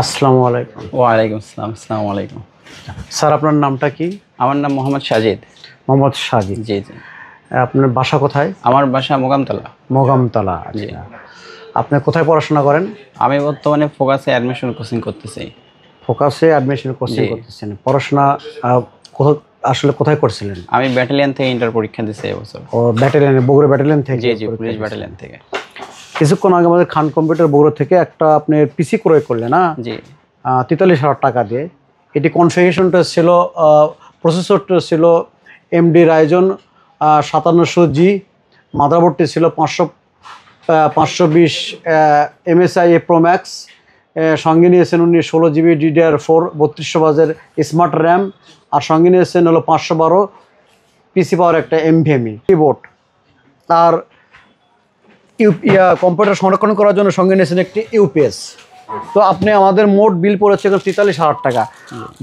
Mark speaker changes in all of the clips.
Speaker 1: আসসালামু আলাইকুম।
Speaker 2: ওয়ালাইকুম আসসালাম। আসসালামু আলাইকুম।
Speaker 1: স্যার আপনার নামটা কি?
Speaker 2: আমার নাম মোহাম্মদ সাজিদ।
Speaker 1: মোহাম্মদ সাজিদ।
Speaker 2: জি, জি।
Speaker 1: আপনার বাসা কোথায়?
Speaker 2: আমার বাসা মোকামতলা।
Speaker 1: মোগামতলা।
Speaker 2: জি।
Speaker 1: আচ্ছা। আপনি কোথায় পড়াশোনা করেন?
Speaker 2: আমি বর্তমানে ফোকাসে অ্যাডমিশন কোচিং করতেছি।
Speaker 1: ফোকাসে অ্যাডমিশন কোচিং
Speaker 2: জি।
Speaker 1: করতেছেন। পড়াশোনা আসলে কোথায় করছিলেন?
Speaker 2: আমি ব্যাটালিয়ন থেকে ইন্টার পরীক্ষা দিছি এবছর।
Speaker 1: ও ব্যাটালিয়নে, বগুড়া ব্যাটালিয়ন থেকে?
Speaker 2: জি, জি, পুলিশ ব্যাটালিয়ন থেকে।
Speaker 1: কিছুক্ষণ আগে আমাদের খান কম্পিউটার বগুড়া থেকে একটা আপনি পিসি ক্রয় করলেন, না?
Speaker 2: জি।
Speaker 1: 43,000 টাকা দিয়ে। এটি কনফিগারেশনটা ছিল, প্রসেসরটা ছিল এমডি রাইজন 5700G, মাদারবোর্ডটি ছিল 520 MSI প্রো ম্যাক্স, সঙ্গে নিয়েছেন উনি 16GB DDR4 3200 বাজের স্মার্ট র্যাম, আর সঙ্গে নিয়েছেন হলো 512 পিসি পাওয়ার একটা NVMe কিবোর্ড। আর কম্পিউটার সংরক্ষণ করার জন্য সঙ্গে নিয়েছেন একটি ইউপিএস। তো আপনি আমাদের মোট বিল পড়েছে এখন 43,000 টাকা।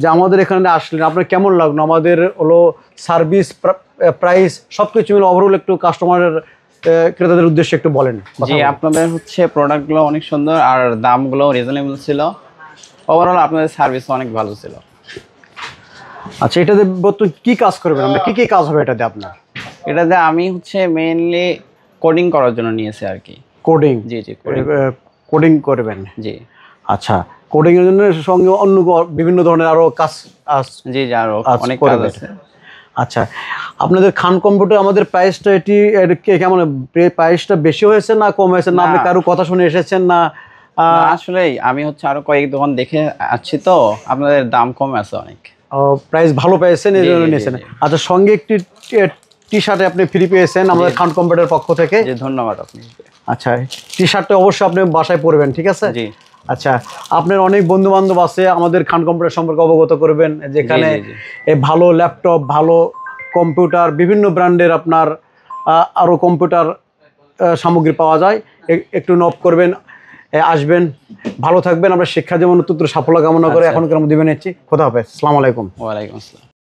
Speaker 1: যে আমাদের এখানে আসলেন, আপনার কেমন লাগলো? আমাদের হলো সার্ভিস, প্রাইস সব কিছু মিলে ওভারঅল একটু কাস্টমারের, ক্রেতাদের উদ্দেশ্যে একটু বলেন।
Speaker 2: জি, আপনাদের প্রোডাক্টগুলো অনেক সুন্দর আর দামগুলো রিজনেবল ছিল। ওভারঅল আপনাদের সার্ভিস অনেক ভালো ছিল।
Speaker 1: আচ্ছা, এটাতে বর্তমানে কী কাজ করবেন আমরা? কী কাজ হবে এটাতে আপনার?
Speaker 2: এটাতে আমি মেইনলি কোডিং করার জন্য নিয়েছি আর কি।
Speaker 1: কোডিং?
Speaker 2: জি, জি,
Speaker 1: কোডিং করবেন।
Speaker 2: জি।
Speaker 1: আচ্ছা, কোডিংয়ের জন্য সঙ্গে অন্য বিভিন্ন ধরনের আরও কাজ
Speaker 2: জি, জি, আরও অনেক কাজ আছে।
Speaker 1: আচ্ছা, আপনাদের খান কম্পিউটার আমাদের প্রাইসটা কেমন? প্রাইসটা বেশি হয়েছে না কম হয়েছে, না আপনি কারো কথা শুনে এসেছেন, না?
Speaker 2: আসলেই আমি আরো কয়েক দোকান দেখে আসছি, তো আপনাদের দাম কম আছে অনেক।
Speaker 1: প্রাইস ভালো পেয়েছেন, এই জন্য নিয়েছেন। আচ্ছা, সঙ্গে একটি টি শার্টে আপনি ফ্রি পেয়েছেন আমাদের খান কম্পিউটার পক্ষ থেকে।
Speaker 2: জি, ধন্যবাদ আপনি।
Speaker 1: আচ্ছা, টি শার্টটা অবশ্যই আপনি বাসায় পরবেন, ঠিক আছে?
Speaker 2: জি।
Speaker 1: আচ্ছা, আপনার অনেক বন্ধু বান্ধব আছে, আমাদের খান কম্পিউটার সম্পর্কে অবগত করবেন, যেখানে ভালো ল্যাপটপ, ভালো কম্পিউটার, বিভিন্ন ব্র্যান্ডের আপনার আরও কম্পিউটার সামগ্রী পাওয়া যায়। একটু নক করবেন, আসবেন, ভালো থাকবেন। আমরা শিক্ষা জীবন উত্তর সাফল্য কামনা করে এখনকার মধ্যে নিচ্ছি। খোদা হাফেজ। আসসালামু আলাইকুম।
Speaker 2: ওয়ালাইকুম আসসালাম।